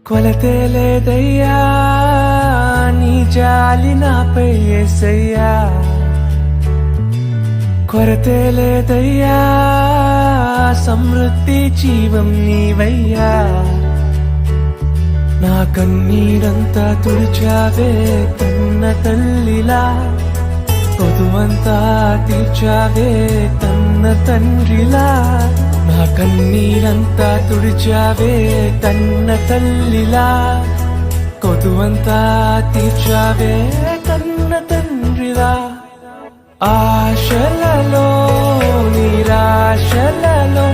కొలతే లేదయ్యా నీ జాలి నాపై యేసయ్యా, కొరతే లేదయ్యా సమృద్ధి జీవం నీవయ్యా. నా కన్నీరంతా తుడిచావే కన్న తల్లిలా, పొదువంతా తీర్చావే కన్న తండ్రిలా. నా కన్నీరంతా తుడిచావే కన్న తల్లిలా, కొదువంతా తీర్చావే కన్న తండ్రిలా. ఆశలలో నిరాశలలో